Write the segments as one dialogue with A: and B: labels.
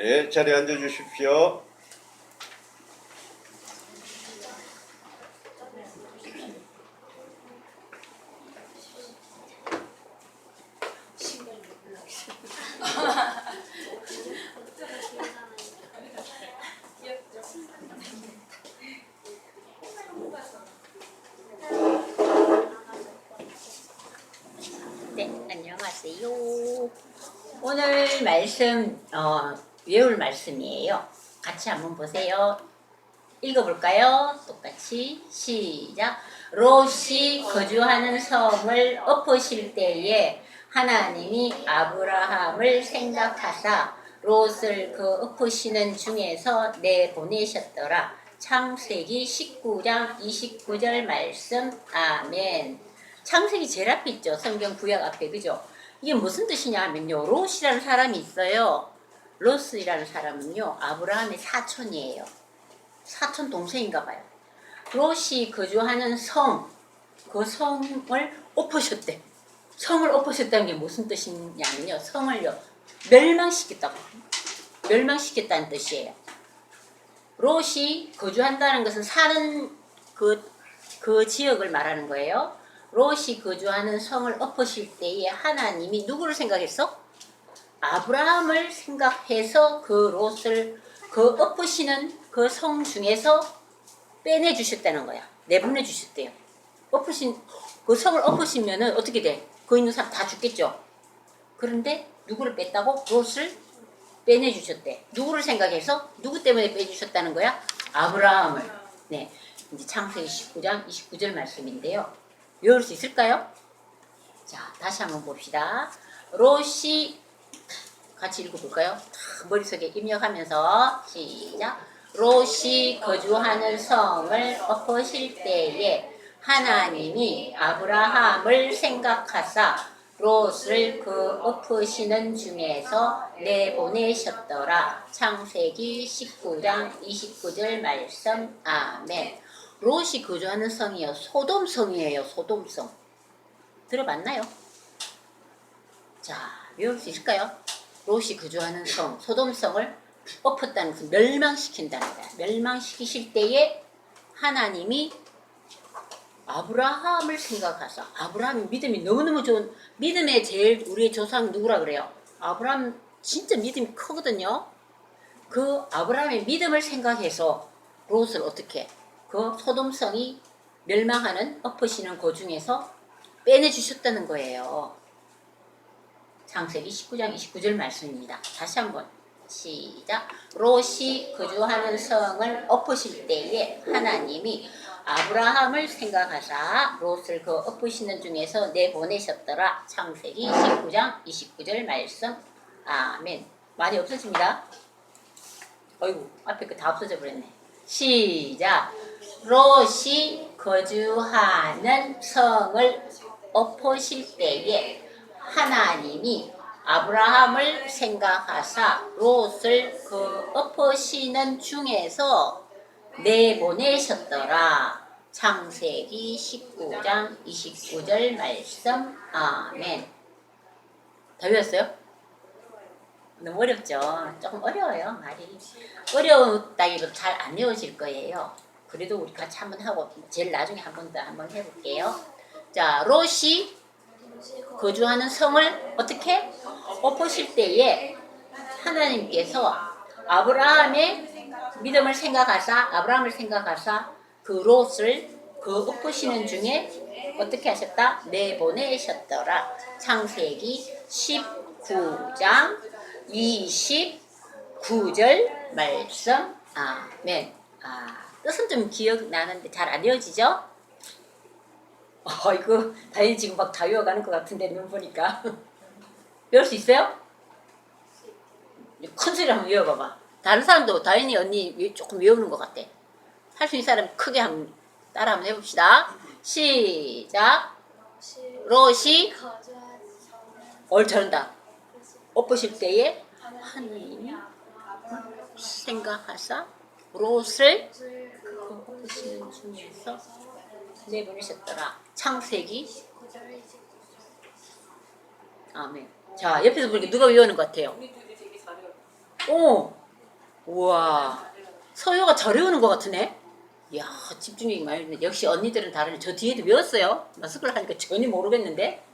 A: 네, 자리에 앉아 주십시오.
B: 네, 안녕하세요. 오늘 말씀 외울 말씀이에요. 같이 한번 보세요. 읽어볼까요? 똑같이 시작. 롯이 거주하는 성을 엎으실 때에 하나님이 아브라함을 생각하사 롯을 그 엎으시는 중에서 내보내셨더라. 창세기 19장 29절 말씀. 아멘. 창세기 제일 앞에 있죠. 성경 구약 앞에. 그죠? 이게 무슨 뜻이냐 하면요. 롯이라는 사람이 있어요. 롯이라는 사람은요. 아브라함의 사촌이에요. 사촌 동생인가 봐요. 롯이 거주하는 성, 그 성을 엎으셨대. 성을 엎으셨다는 게 무슨 뜻이냐면요. 성을요. 멸망시켰다고. 멸망시켰다는 뜻이에요. 롯이 거주한다는 것은 사는 그 지역을 말하는 거예요. 롯이 거주하는 성을 엎으실 때에 하나님이 누구를 생각했어? 아브라함을 생각해서 그 롯을 그 엎으시는 그 성 중에서 빼내주셨다는 거야. 내보내주셨대요. 그 성을 엎으시면은 어떻게 돼? 거기 있는 사람 다 죽겠죠? 그런데 누구를 뺐다고? 롯을 빼내주셨대. 누구를 생각해서? 누구 때문에 빼주셨다는 거야? 아브라함을. 네. 이제 창세기 19장 29절 말씀인데요. 외울 수 있을까요? 자, 다시 한번 봅시다. 롯이 같이 읽어볼까요? 머릿속에 입력하면서 시작. 롯이 거주하는 성을 엎으실 때에 하나님이 아브라함을 생각하사 롯을 그 엎으시는 중에서 내보내셨더라. 창세기 19장 29절 말씀. 아멘. 롯이 거주하는 성이요. 소돔성이에요. 소돔성. 들어봤나요? 자, 외울 수 있을까요? 롯이 거주하는 성, 소돔성을 엎었다는 것은 멸망시킨다는 거야. 멸망시키실 때에 하나님이 아브라함을 생각하사, 아브라함이 믿음이 너무너무 좋은, 믿음의 제일 우리의 조상 누구라 그래요? 아브라함 진짜 믿음이 크거든요. 그 아브라함의 믿음을 생각해서 롯을 어떻게, 그 소돔성이 멸망하는 엎으시는 그 중에서 빼내주셨다는 거예요. 창세기 19장 29절 말씀입니다. 다시 한번 시작. 롯이 거주하는 성을 엎으실 때에 하나님이 아브라함을 생각하사 롯을 그 엎으시는 중에서 내보내셨더라. 창세기 19장 29절 말씀. 아멘. 말이 없어집니다. 어이구, 앞에 거 다 없어져 버렸네. 시작. 롯이 거주하는 성을 엎으실 때에 하나님이 아브라함을 생각하사 롯을 그 엎으시는 중에서 내보내셨더라. 창세기 19장 29절 말씀. 아멘. 다 외웠어요? 너무 어렵죠? 조금 어려워요. 말이 어려웠다기보다 잘 안 외워질 거예요. 그래도 우리 같이 한번 하고 제일 나중에 한 번 더 한번 해볼게요. 자, 롯이 거주하는 성을 어떻게? 엎으실 때에 하나님께서 아브라함의 믿음을 생각하사 아브라함을 생각하사 그 롯을 그 엎으시는 중에 어떻게 하셨다? 내보내셨더라. 창세기 19장 29절 말씀. 아멘. 뜻은 좀 기억나는데 잘 안 외워지죠? 이거 다현이 지금 막 다 외워가는 것 같은데 눈 보니까. 외울 수 있어요? 큰 소리로 한번 외워봐봐. 다른 사람도 다현이 언니 조금 외우는 것 같아. 할 수 있는 사람 크게 한번 따라 한번 해봅시다. 시작. 롯이 잘한다. 엎으실 때에 하나님이 생각하사 롯을 그 엎으시는 중에서 내보내셨더라. 창세기. 아멘. 자, 옆에서 보니까 누가 외우는 것 같아요? 우와. 서효가 잘 외우는 것 같으네. 이야, 집중력이 많이 있네. 역시 언니들은 다르네. 저 뒤에도 외웠어요. 마스크를 하니까 전혀 모르겠는데.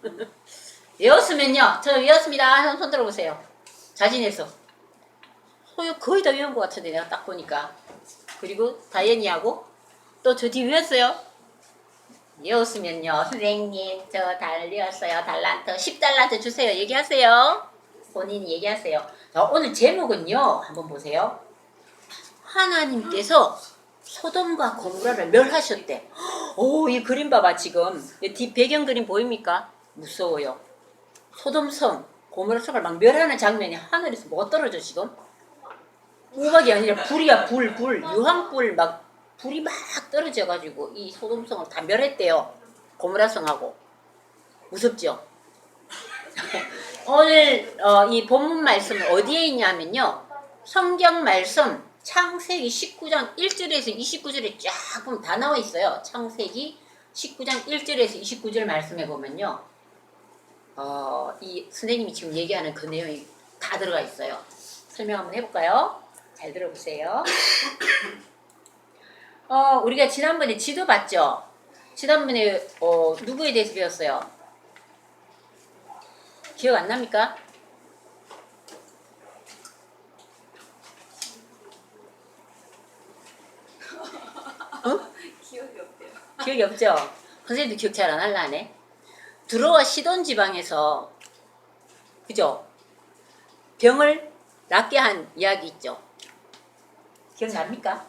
B: 외웠으면요. 저 외웠습니다. 손 들어보세요. 자신해서. 서효 거의 다 외운 것 같은데 내가 딱 보니까. 그리고 다현이하고 또 저 뒤에 외웠어요. 외웠으면요. 선생님 저 달렸어요. 달란트 10달란트 주세요. 얘기하세요. 본인이 얘기하세요. 자, 오늘 제목은요. 한번 보세요. 하나님께서 소돔과 고모라를 멸하셨대. 오, 이 그림 봐봐 지금. 뒤 배경 그림 보입니까? 무서워요. 소돔성, 고모라 성을 막 멸하는 장면이 하늘에서 뭐가 떨어져 지금? 우박이 아니라 불이야 불. 유황불 막 불이 막 떨어져가지고 이 소돔성을 다 멸했대요. 고모라 성하고. 무섭죠? 오늘 이 본문 말씀은 어디에 있냐면요. 성경 말씀 창세기 19장 1절에서 29절에 쫙 보면 다 나와 있어요. 창세기 19장 1절에서 29절 말씀에 보면요. 이 선생님이 지금 얘기하는 그 내용이 다 들어가 있어요. 설명 한번 해볼까요? 잘 들어보세요. 우리가 지난번에 지도 봤죠? 지난번에 누구에 대해서 배웠어요? 기억 안 납니까?
C: 기억이 없대요.
B: 기억이 없죠? 선생님도 기억 잘 안 할라네. 두로와 시돈 지방에서 그죠? 병을 낫게 한 이야기 있죠? 기억납니까?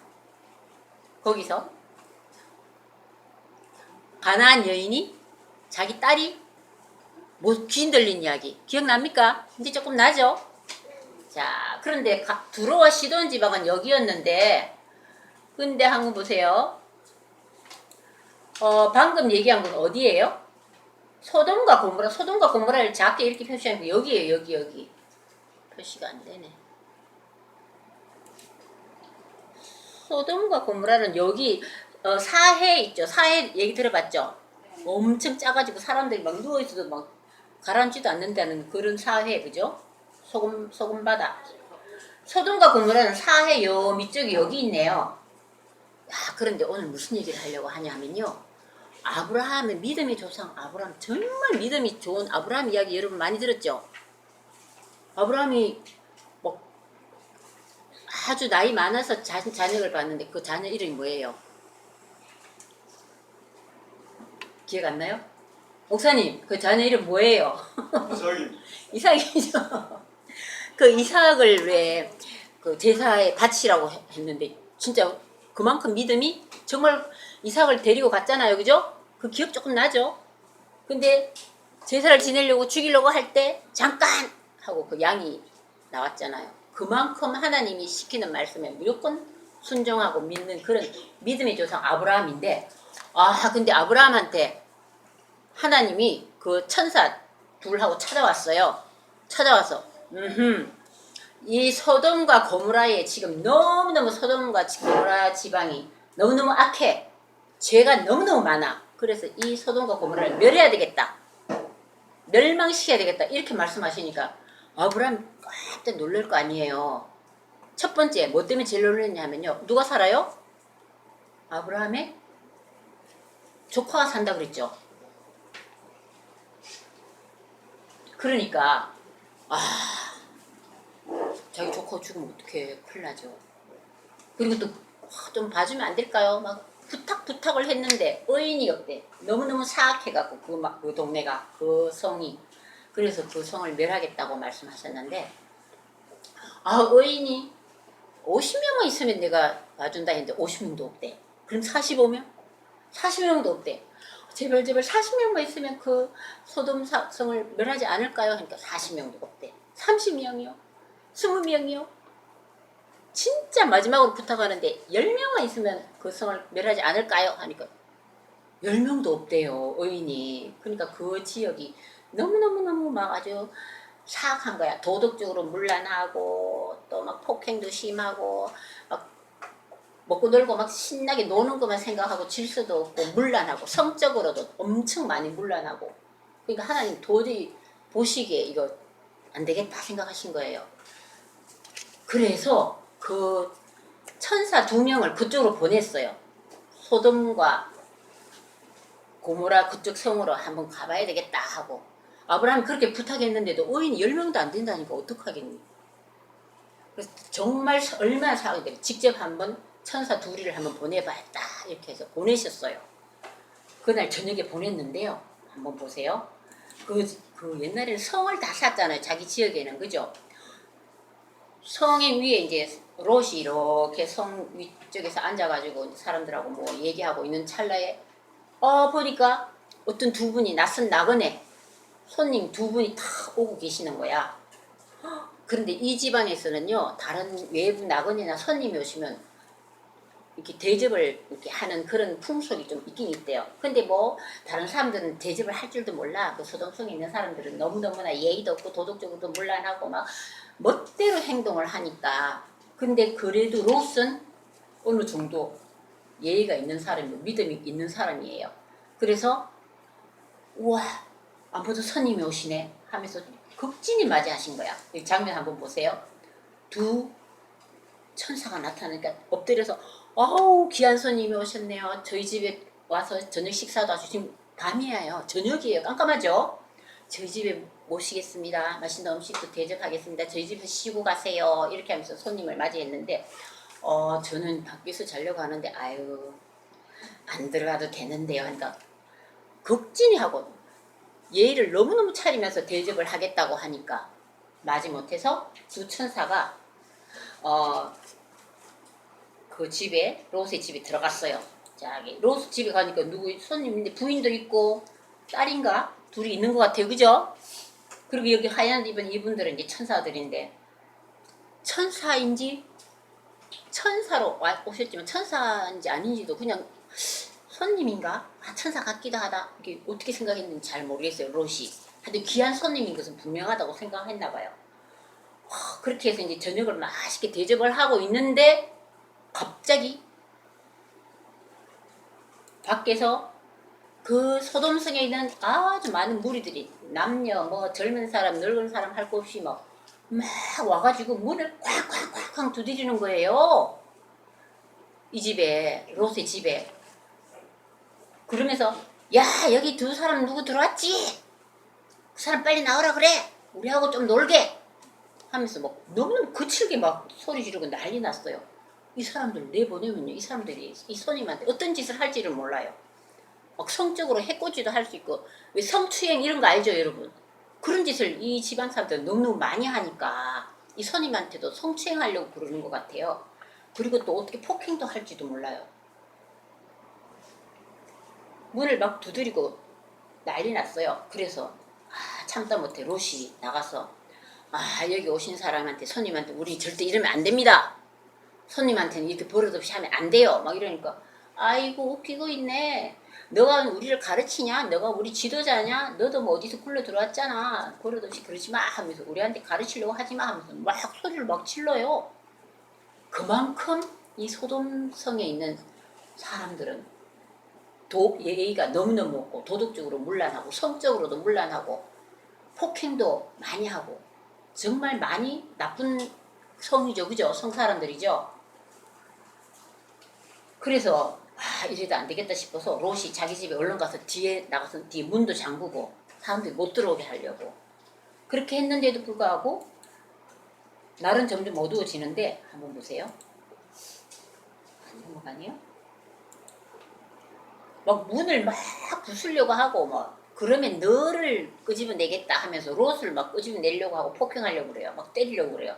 B: 거기서 가나안 여인이 자기 딸이 귀신 들린 이야기 기억납니까? 이제 조금 나죠? 자, 그런데 두로와 시돈 지방은 여기였는데 근데 한번 보세요. 방금 얘기한 건 어디예요? 소돔과 고모라를 작게 이렇게 표시하니까 여기에요. 여기 표시가 안 되네. 소돔과 고모라는 여기 사해 있죠. 사해 얘기 들어봤죠? 엄청 작아지고 사람들이 막 누워있어도 막 가라앉지도 않는다는 그런 사해, 그죠? 소금 바다. 소돔과 고모라는 사해 요 밑쪽이 여기 있네요. 그런데 오늘 무슨 얘기를 하려고 하냐면요. 아브라함의 믿음의 조상 아브라함, 정말 믿음이 좋은 아브라함 이야기 여러분 많이 들었죠? 아브라함이 뭐 아주 나이 많아서 자녀를 봤는데 그 자녀 이름이 뭐예요? 기억 안 나요? 목사님, 그 자녀 이름 뭐예요? 이삭이죠. 그 이삭을 왜 그 제사에 바치라고 했는데 진짜 그만큼 믿음이 정말 이삭을 데리고 갔잖아요. 그죠? 그 기억 조금 나죠? 근데 제사를 지내려고 죽이려고 할 때 잠깐 하고 그 양이 나왔잖아요. 그만큼 하나님이 시키는 말씀에 무조건 순종하고 믿는 그런 믿음의 조상 아브라함인데 근데 아브라함한테 하나님이 그 천사 둘하고 찾아왔어요. 찾아와서 이 소돔과 고모라에 지금 너무너무 소돔과 고모라 지방이 너무너무 악해. 죄가 너무너무 많아. 그래서 이 소돔과 고모라를 멸해야 되겠다. 멸망시켜야 되겠다. 이렇게 말씀하시니까 아브라함이 깜짝 놀랄 거 아니에요. 첫 번째 뭐 때문에 제일 놀랐냐면요. 누가 살아요? 아브라함의 조카가 산다 그랬죠. 그러니까 자기 조카가 죽으면 어떡해. 큰일 나죠. 그리고 또 좀 봐주면 안 될까요? 막 부탁을 했는데 의인이 없대. 너무너무 사악해갖고 그 동네가 그 성이. 그래서 그 성을 멸하겠다고 말씀하셨는데 의인이 50명만 있으면 내가 봐준다 했는데 50명도 없대. 그럼 45명? 40명도 없대. 제발 40명만 있으면 그 소돔 성을 멸하지 않을까요? 하니까 40명도 없대. 30명이요? 20명이요? 진짜 마지막으로 부탁하는데 10명만 있으면 그 성을 멸하지 않을까요? 하니까 10명도 없대요. 의인이. 그러니까 그 지역이 너무너무 막 아주 사악한 거야. 도덕적으로 문란하고 또 막 폭행도 심하고 막 먹고 놀고 막 신나게 노는 것만 생각하고 질서도 없고 문란하고 성적으로도 엄청 많이 문란하고. 그러니까 하나님 도저히 보시기에 이거 안 되겠다 생각하신 거예요. 그래서 그 천사 2명을 그쪽으로 보냈어요. 소돔과 고모라 그쪽 성으로 한번 가봐야 되겠다 하고 아브라함이 그렇게 부탁했는데도 의인이 10명도 안 된다니까 어떡하겠니. 그래서 정말 얼마나 사랑이 돼. 직접 한번 천사 둘이를 한번 보내봐야겠다 이렇게 해서 보내셨어요. 그날 저녁에 보냈는데요. 한번 보세요. 그 옛날에는 성을 다 샀잖아요. 자기 지역에는. 그죠? 성의 위에 이제 롯이 이렇게 성 위쪽에서 앉아가지고 사람들하고 뭐 얘기하고 있는 찰나에 보니까 어떤 두 분이 낯선 나그네 손님 두 분이 다 오고 계시는 거야. 그런데 이 지방에서는요 다른 외부 나그네나 손님이 오시면 이렇게 대접을 이렇게 하는 그런 풍속이 좀 있긴 있대요. 근데 뭐 다른 사람들은 대접을 할 줄도 몰라. 그 소동성이 있는 사람들은 너무너무나 예의도 없고 도덕적으로도 문란하고 막 멋대로 행동을 하니까. 근데 그래도 롯은 어느 정도 예의가 있는 사람이고 믿음이 있는 사람이에요. 그래서 우와 아무도 손님이 오시네 하면서 극진히 맞이하신 거야. 이 장면 한번 보세요. 두 천사가 나타나니까 엎드려서 아우 귀한 손님이 오셨네요. 저희 집에 와서 저녁 식사도 하시고 지금 밤이에요. 저녁이에요. 깜깜하죠? 저희 집에 모시겠습니다. 맛있는 음식도 대접하겠습니다. 저희 집에서 쉬고 가세요. 이렇게 하면서 손님을 맞이했는데 저는 밖에서 자려고 하는데 아유 안 들어가도 되는데요. 그러니까 극진히 하고 예의를 너무너무 차리면서 대접을 하겠다고 하니까 마지못해서 두 천사가 그 집에 롯의 집에 들어갔어요. 저기 롯 집에 가니까 누구 손님인데 부인도 있고 딸인가 둘이 있는 것 같아요. 그죠? 그리고 여기 하얀 입은 이분들은 이제 천사들인데 천사인지 천사로 오셨지만 천사인지 아닌지도 그냥 손님인가? 천사 같기도 하다. 이게 어떻게 생각했는지 잘 모르겠어요. 롯이. 하여튼 귀한 손님인 것은 분명하다고 생각했나 봐요. 그렇게 해서 이제 저녁을 맛있게 대접을 하고 있는데 갑자기 밖에서 그 소돔성에 있는 아주 많은 무리들이 남녀 뭐 젊은 사람 늙은 사람 할 것 없이 막 와가지고 문을 콱콱콱 두드리는 거예요. 이 집에 롯의 집에. 그러면서 야 여기 두 사람 누구 들어왔지? 그 사람 빨리 나오라 그래. 우리하고 좀 놀게 하면서 막 너무너무 거칠게 막 소리 지르고 난리 났어요. 이 사람들 내보내면요 이 사람들이 이 손님한테 어떤 짓을 할지를 몰라요. 막 성적으로 해코지도 할 수 있고 왜 성추행 이런 거 알죠 여러분? 그런 짓을 이 지방 사람들 너무너무 많이 하니까 이 손님한테도 성추행하려고 그러는 것 같아요. 그리고 또 어떻게 폭행도 할지도 몰라요. 문을 막 두드리고 난리 났어요. 그래서 참다 못해 롯이 나가서 여기 오신 사람한테 손님한테 우리 절대 이러면 안 됩니다. 손님한테는 이렇게 버릇없이 하면 안 돼요. 막 이러니까 아이고 웃기고 있네. 너가 우리를 가르치냐? 너가 우리 지도자냐? 너도 뭐 어디서 굴러 들어왔잖아. 버릇없이 그러지 마 하면서 우리한테 가르치려고 하지 마 하면서 막 소리를 막 질러요. 그만큼 이 소돔성에 있는 사람들은 예의가 너무너무 없고 도덕적으로 문란하고 성적으로도 문란하고 폭행도 많이 하고 정말 많이 나쁜 성이죠. 그죠? 성 사람들이죠. 그래서 이래도 안 되겠다 싶어서 롯이 자기 집에 얼른 가서 뒤에 나가서 뒤에 문도 잠그고 사람들이 못 들어오게 하려고 그렇게 했는데도 불구하고 날은 점점 어두워지는데 한번 보세요. 아니요? 막 문을 막 부수려고 하고 막 그러면 너를 끄집어내겠다 하면서 롯을 막 끄집어내려고 하고 폭행하려고 그래요. 막 때리려고 그래요.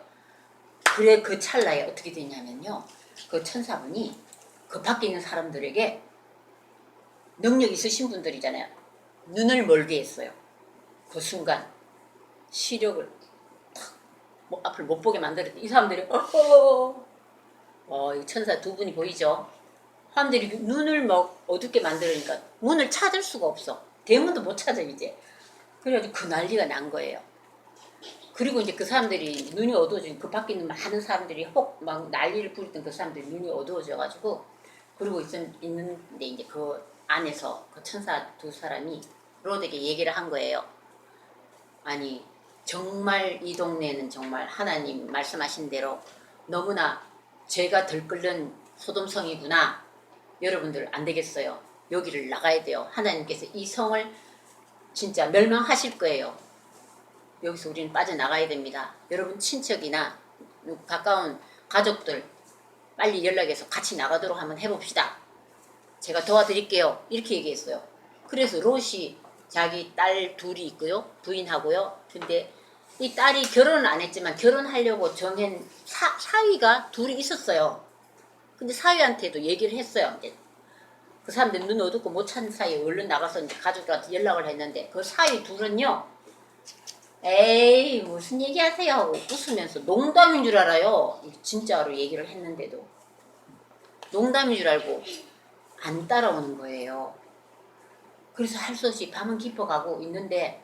B: 그래 그 찰나에 어떻게 되냐면요. 그 천사분이 그 밖에 있는 사람들에게 능력 있으신 분들이잖아요. 눈을 멀게 했어요. 그 순간 시력을 탁 앞을 못 보게 만들었대. 이 사람들이 이 천사 두 분이 보이죠? 사람들이 눈을 막 어둡게 만들으니까 문을 찾을 수가 없어. 대문도 못 찾아 이제. 그래가지고 그 난리가 난 거예요. 그리고 이제 그 사람들이 눈이 어두워지고 그 밖에 있는 많은 사람들이 막 난리를 부리던 그 사람들이 눈이 어두워져가지고 그러고 있는데 이제 그 안에서 그 천사 두 사람이 롯에게 얘기를 한 거예요. 아니 정말 이 동네는 정말 하나님 말씀하신 대로 너무나 죄가 들끓는 소돔성이구나. 여러분들 안 되겠어요. 여기를 나가야 돼요. 하나님께서 이 성을 진짜 멸망하실 거예요. 여기서 우리는 빠져나가야 됩니다. 여러분 친척이나 가까운 가족들 빨리 연락해서 같이 나가도록 한번 해봅시다. 제가 도와드릴게요. 이렇게 얘기했어요. 그래서 롯이 자기 딸 둘이 있고요. 부인하고요. 근데 이 딸이 결혼은 안 했지만 결혼하려고 정한 사위가 둘이 있었어요. 근데 사위한테도 얘기를 했어요. 이제 그 사람들 눈 어둡고 못 찾는 사이에 얼른 나가서 이제 가족들한테 연락을 했는데 그 사위 둘은요. 에이 무슨 얘기하세요 하고 웃으면서 농담인 줄 알아요. 진짜로 얘기를 했는데도 농담인 줄 알고 안 따라오는 거예요. 그래서 할 수 없이 밤은 깊어가고 있는데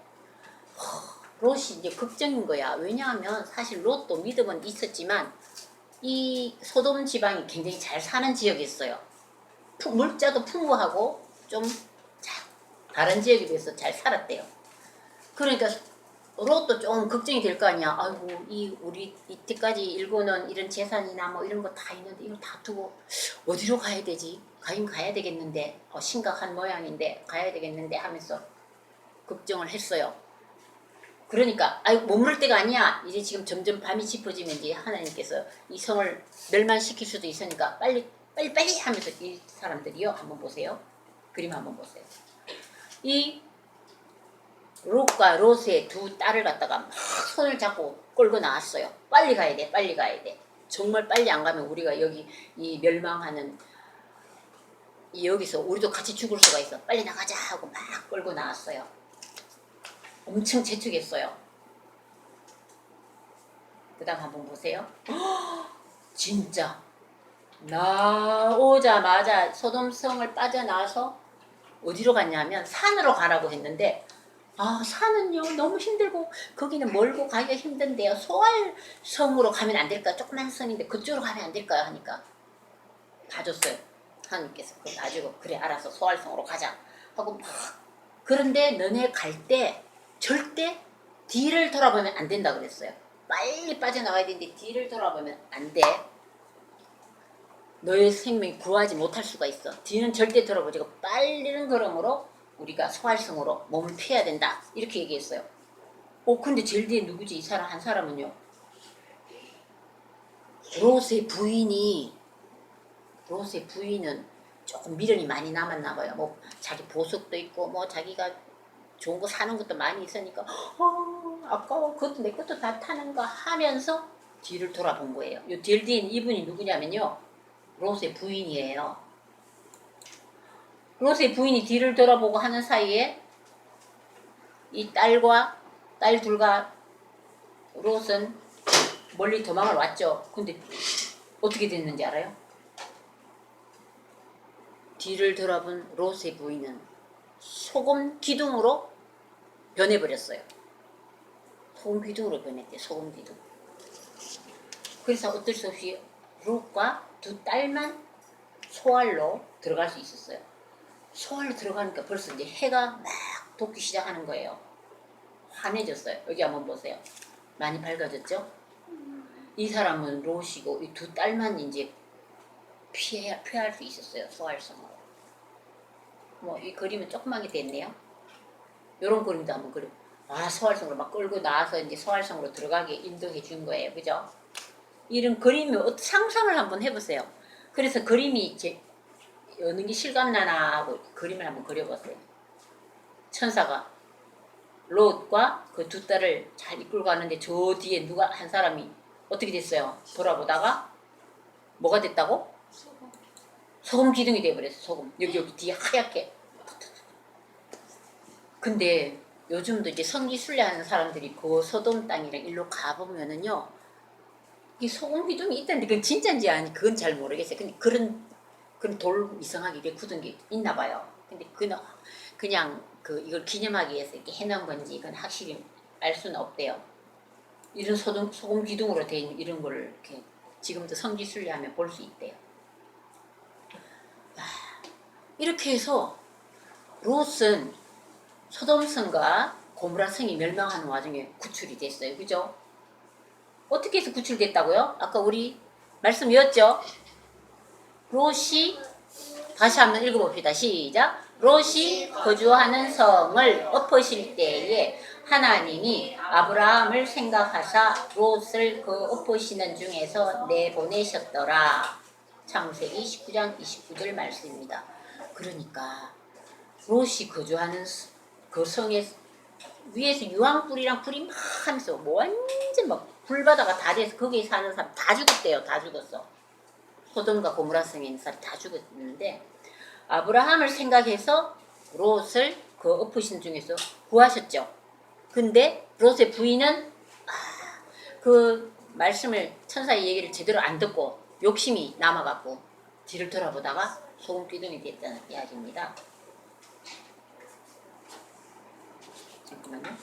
B: 롯이 이제 걱정인 거야. 왜냐하면 사실 롯도 믿음은 있었지만 이 소돔 지방이 굉장히 잘 사는 지역이었어요. 물자도 풍부하고 좀 다른 지역에 비해서 잘 살았대요. 그러니까 롯도 좀 걱정이 될 거 아니야. 아이고 우리 이때까지 일궈놓은 이런 재산이나 뭐 이런 거 다 있는데 이거 다 두고 어디로 가야 되지? 가긴 가야 되겠는데 심각한 모양인데 가야 되겠는데 하면서 걱정을 했어요. 그러니까 아이고 머무를 때가 아니야. 이제 지금 점점 밤이 깊어지면 이제 하나님께서 이 성을 멸망시킬 수도 있으니까 빨리 하면서 이 사람들이요. 한번 보세요. 그림 한번 보세요. 이 롯과 롯의 두 딸을 갖다가 막 손을 잡고 끌고 나왔어요. 빨리 가야 돼. 빨리 가야 돼. 정말 빨리 안 가면 우리가 여기 이 멸망하는 여기서 우리도 같이 죽을 수가 있어. 빨리 나가자 하고 막 끌고 나왔어요. 엄청 재촉했어요. 그 다음 한번 보세요. 진짜 나오자마자 소돔성을 빠져나와서 어디로 갔냐면 산으로 가라고 했는데 산은요 너무 힘들고 거기는 멀고 가기가 힘든데요. 소알성으로 가면 안 될까요? 조그만 성인데 그쪽으로 가면 안 될까요? 하니까 봐줬어요. 하나님께서 그거 봐주고 그래 알아서 소알성으로 가자 하고 막 그런데 너네 갈 때 절대 뒤를 돌아보면 안 된다 그랬어요. 빨리 빠져나가야 되는데 뒤를 돌아보면 안 돼. 너의 생명이 구하지 못할 수가 있어. 뒤는 절대 돌아보지 고 빨리는 걸음으로 우리가 소활성으로 몸을 피해야 된다. 이렇게 얘기했어요. 근데 제일 뒤에 누구지? 이 사람 한 사람은요. 롯의 부인은 조금 미련이 많이 남았나 봐요. 뭐 자기 보석도 있고 뭐 자기가 좋은 거 사는 것도 많이 있으니까 아까워 그것도 내 것도 다 타는가 하면서 뒤를 돌아본 거예요. 요 제일 뒤에 이분이 누구냐면요. 롯의 부인이에요. 롯의 부인이 뒤를 돌아보고 하는 사이에 이 딸과 딸 둘과 롯은 멀리 도망을 왔죠. 근데 어떻게 됐는지 알아요? 뒤를 돌아본 롯의 부인은 소금 기둥으로 변해버렸어요. 소금 기둥으로 변했대. 소금 기둥. 그래서 어쩔 수 없이 롯과 두 딸만 소알로 들어갈 수 있었어요. 소알로 들어가니까 벌써 이제 해가 막 돋기 시작하는 거예요. 환해졌어요. 여기 한번 보세요. 많이 밝아졌죠? 이 사람은 롯이고 이 두 딸만 이제 피할 수 있었어요. 소알성으로. 뭐 이 그림은 조그맣게 됐네요. 요런 그림도 한번 그려. 소알성으로 막 끌고 나와서 이제 소알성으로 들어가게 인도해 준 거예요. 그죠? 이런 그림이 상상을 한번 해보세요. 그래서 그림이 이제 어느 게 실감나나 하고 그림을 한번 그려봤어요. 천사가 롯과 그 두 딸을 잘 이끌고 가는데 저 뒤에 누가 한 사람이 어떻게 됐어요? 돌아보다가 뭐가 됐다고? 소금 기둥이 돼버렸어. 소금 여기 뒤에 하얗게. 근데 요즘도 이제 성지순례하는 사람들이 그 소돔 땅이랑 일로 가보면은요 이 소금 기둥이 있다는데 그건 진짜인지 아니 그건 잘 모르겠어요. 근데 그런 돌 이상하게 이렇게 굳은 게 있나 봐요. 근데 그냥 이걸 기념하기 위해서 이렇게 해놓은 건지 이건 확실히 알 수는 없대요. 이런 소금 기둥으로 된 이런 걸 이렇게 지금도 성지순례하면 볼 수 있대요. 이렇게 해서 롯은 소돔성과 고무라성이 멸망하는 와중에 구출이 됐어요. 그죠? 어떻게 해서 구출됐다고요? 아까 우리 말씀 이었죠? 롯이 다시 한번 읽어봅시다. 시작. 롯이 거주하는 성을 엎으실 때에 하나님이 아브라함을 생각하사 롯을 그 엎으시는 중에서 내보내셨더라. 창세기 19장 29절 말씀입니다. 그러니까 롯이 거주하는 그 성의 위에서 유황불이랑 불이 막 하면서 뭐 완전 막 불바다가 다 돼서 거기에 사는 사람 다 죽었대요. 다 죽었어. 소돔과 고모라 성에 있는 사람 다 죽었는데 아브라함을 생각해서 롯을 그 엎으신 중에서 구하셨죠. 근데 롯의 부인은 그 말씀을 천사의 얘기를 제대로 안 듣고 욕심이 남아갖고 뒤를 돌아보다가 소금 기둥이 됐다는 이야기입니다. 잠깐만요.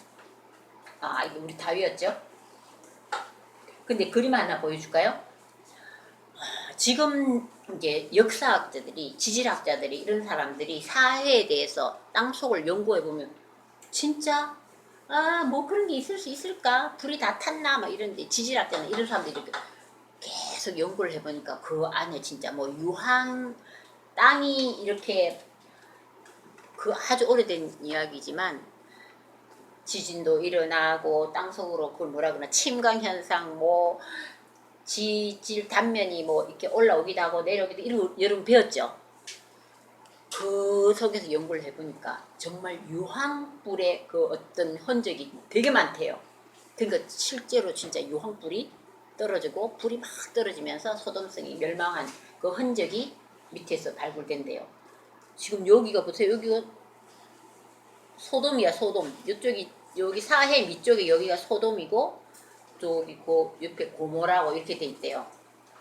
B: 이거 우리 다 외웠죠? 근데 그림 하나 보여줄까요? 지금 이제 역사학자들이, 지질학자들이, 이런 사람들이 사회에 대해서 땅속을 연구해 보면 진짜 뭐 그런 게 있을 수 있을까? 불이 다 탔나? 막 이런데 지질학자는 이런 사람들이 계속 연구를 해보니까 그 안에 진짜 뭐 유황 땅이 이렇게 그 아주 오래된 이야기지만 지진도 일어나고 땅속으로 그걸 뭐라 그러나 침강 현상 뭐 지질 단면이 뭐 이렇게 올라오기도 하고 내려오기도 이런 여러분 배웠죠? 그 속에서 연구를 해보니까 정말 유황불의 그 어떤 흔적이 되게 많대요. 그러니까 실제로 진짜 유황불이 떨어지고 불이 막 떨어지면서 소돔성이 멸망한 그 흔적이 밑에서 발굴된대요. 지금 여기가 보세요. 여기가 소돔이야, 소돔. 이쪽이 여기 사해 밑쪽에 여기가 소돔이고 저기 그 옆에 고모라고 이렇게 돼 있대요.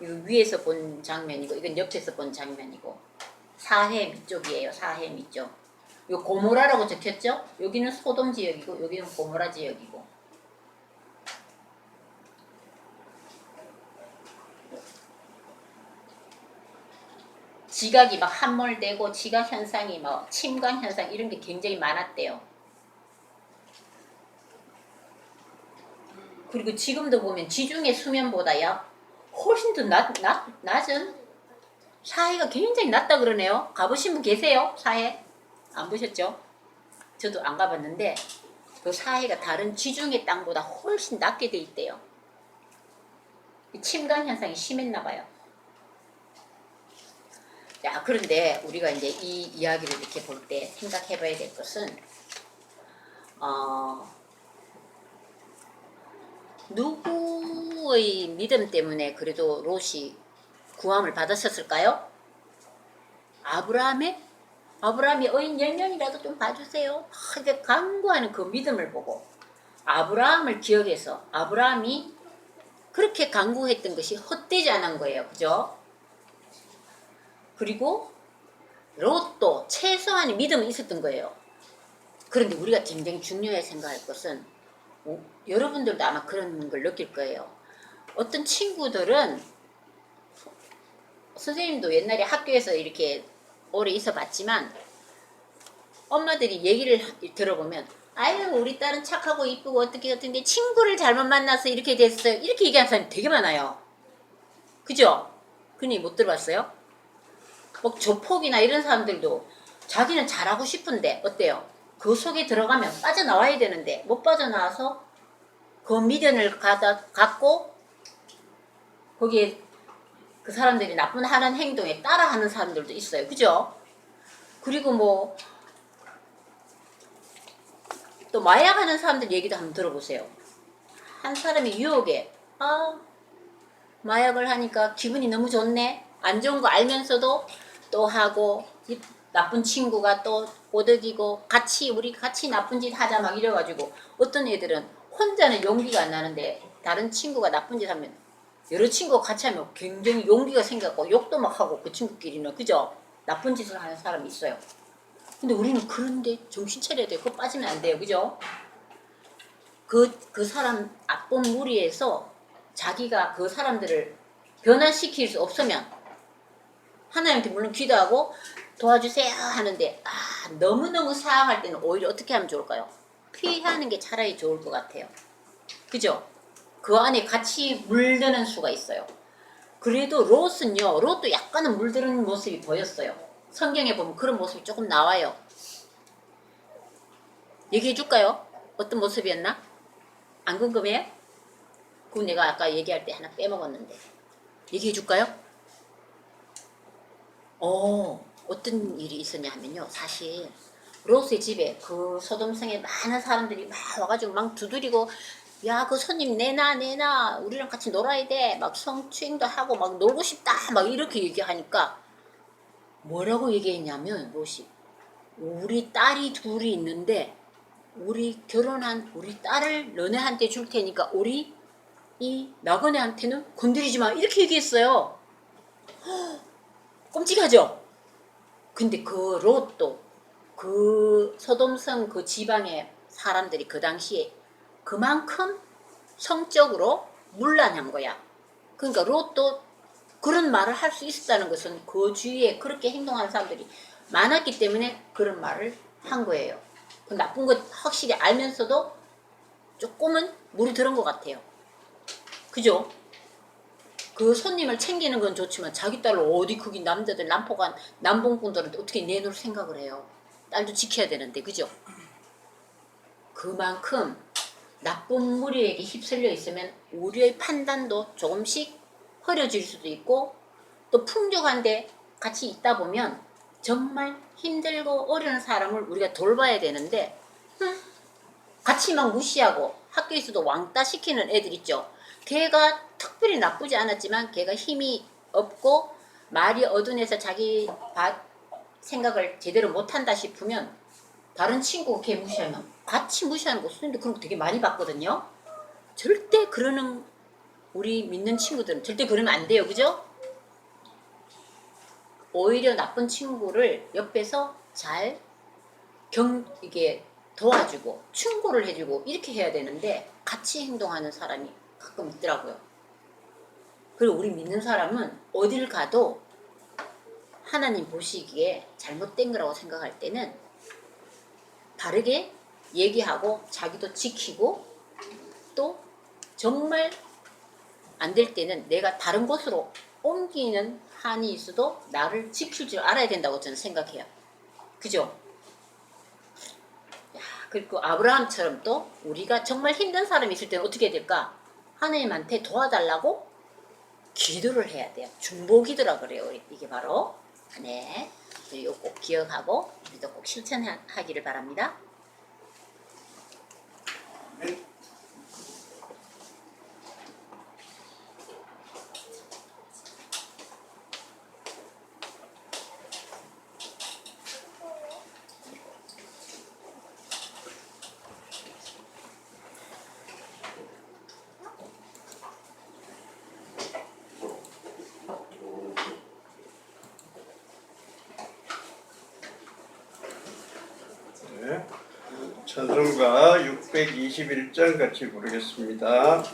B: 이거 위에서 본 장면이고 이건 옆에서 본 장면이고 사해 밑쪽이에요. 사해 밑쪽. 요 고모라라고 적혔죠? 여기는 소돔 지역이고 여기는 고모라 지역이고. 지각이 막 함몰되고 지각 현상이 뭐 침강 현상 이런 게 굉장히 많았대요. 그리고 지금도 보면 지중해 수면보다요 훨씬 더 낮은 사해가 굉장히 낮다 그러네요. 가보신 분 계세요? 사해? 안 보셨죠? 저도 안 가봤는데 그 사해가 다른 지중해 땅보다 훨씬 낮게 돼 있대요. 침강 현상이 심했나 봐요. 자, 그런데 우리가 이제 이 이야기를 이렇게 볼 때 생각해 봐야 될 것은 누구의 믿음 때문에 그래도 롯이 구함을 받았었을까요? 아브라함이 어인 10명이라도 좀 봐주세요. 이렇게 간구하는 그 믿음을 보고 아브라함을 기억해서 아브라함이 그렇게 간구했던 것이 헛되지 않은 거예요. 그죠? 그리고 롯도 최소한의 믿음이 있었던 거예요. 그런데 우리가 굉장히 중요하게 생각할 것은 여러분들도 아마 그런 걸 느낄 거예요. 어떤 친구들은 선생님도 옛날에 학교에서 이렇게 오래 있어 봤지만 엄마들이 얘기를 들어보면 아유 우리 딸은 착하고 이쁘고 어떻게 같은데 친구를 잘못 만나서 이렇게 됐어요. 이렇게 얘기하는 사람이 되게 많아요. 그죠? 그니 못 들어봤어요? 뭐 조폭이나 이런 사람들도 자기는 잘하고 싶은데 어때요? 그 속에 들어가면 빠져나와야 되는데 못 빠져나와서 그 미련을 갖고 거기에 그 사람들이 나쁜 하는 행동에 따라하는 사람들도 있어요. 그죠? 그리고 뭐 또 마약하는 사람들 얘기도 한번 들어보세요. 한 사람이 유혹에 마약을 하니까 기분이 너무 좋네. 안 좋은 거 알면서도 또 하고 나쁜 친구가 또 꼬드기고 우리 같이 나쁜 짓 하자 막 이래가지고 어떤 애들은 혼자는 용기가 안 나는데 다른 친구가 나쁜 짓 하면 여러 친구가 같이 하면 굉장히 용기가 생겼고 욕도 막 하고 그 친구끼리는 그죠? 나쁜 짓을 하는 사람이 있어요. 근데 우리는 그런데 정신 차려야 돼요. 그거 빠지면 안 돼요. 그죠? 그 사람 앞본 무리에서 자기가 그 사람들을 변화시킬 수 없으면 하나님한테 물론 기도하고 도와주세요 하는데 너무너무 사랑할 때는 오히려 어떻게 하면 좋을까요? 피하는 게 차라리 좋을 것 같아요. 그죠? 그 안에 같이 물드는 수가 있어요. 그래도 롯도 약간은 물드는 모습이 보였어요. 성경에 보면 그런 모습이 조금 나와요. 얘기해 줄까요? 어떤 모습이었나? 안 궁금해요? 그거 내가 아까 얘기할 때 하나 빼먹었는데. 얘기해 줄까요? 어떤 일이 있었냐 하면요. 사실 롯의 집에 그 소돔성에 많은 사람들이 막 와가지고 막 두드리고, 야, 그 손님 내놔 우리랑 같이 놀아야 돼, 막 성추행도 하고 막 놀고 싶다 막 이렇게 얘기하니까 뭐라고 얘기했냐면, 롯이 우리 딸이 둘이 있는데 우리 결혼한 우리 딸을 너네한테 줄 테니까 우리 이 나그네한테는 건드리지 마, 이렇게 얘기했어요. 끔찍하죠? 근데 그 롯도 그 소돔성 그 지방의 사람들이 그 당시에 그만큼 성적으로 문란한 거야. 그러니까 롯도 그런 말을 할 수 있었다는 것은 그 주위에 그렇게 행동하는 사람들이 많았기 때문에 그런 말을 한 거예요. 그 나쁜 것 확실히 알면서도 조금은 물이 들은 것 같아요. 그죠? 그 손님을 챙기는 건 좋지만 자기 딸을 어디 거기 남자들 남포간 남봉꾼들은 어떻게 내놓을 생각을 해요. 딸도 지켜야 되는데, 그죠? 그만큼 나쁜 무리에게 휩쓸려 있으면 우리의 판단도 조금씩 흐려질 수도 있고, 또 풍족한데 같이 있다 보면 정말 힘들고 어려운 사람을 우리가 돌봐야 되는데, 같이 막 무시하고 학교에서도 왕따 시키는 애들 있죠. 걔가 특별히 나쁘지 않았지만 걔가 힘이 없고 말이 어둔해서 자기 생각을 제대로 못한다 싶으면 다른 친구가 걔 무시하면 같이 무시하는 거, 선생님도 그런 거 되게 많이 봤거든요. 절대 그러는, 우리 믿는 친구들은 절대 그러면 안 돼요. 그죠? 오히려 나쁜 친구를 옆에서 잘 이게 도와주고 충고를 해주고 이렇게 해야 되는데 같이 행동하는 사람이 가끔 있더라고요. 그리고 우리 믿는 사람은 어딜 가도 하나님 보시기에 잘못된 거라고 생각할 때는 바르게 얘기하고 자기도 지키고, 또 정말 안 될 때는 내가 다른 곳으로 옮기는 한이 있어도 나를 지킬 줄 알아야 된다고 저는 생각해요. 그죠? 그리고 아브라함처럼 또 우리가 정말 힘든 사람이 있을 때는 어떻게 해야 될까? 하나님한테 도와달라고 기도를 해야 돼요. 중보기도라 그래요. 이게 바로. 네. 이거 꼭 기억하고 우리도 꼭 실천하기를 바랍니다.
A: 네. 찬송가 621장 같이 부르겠습니다.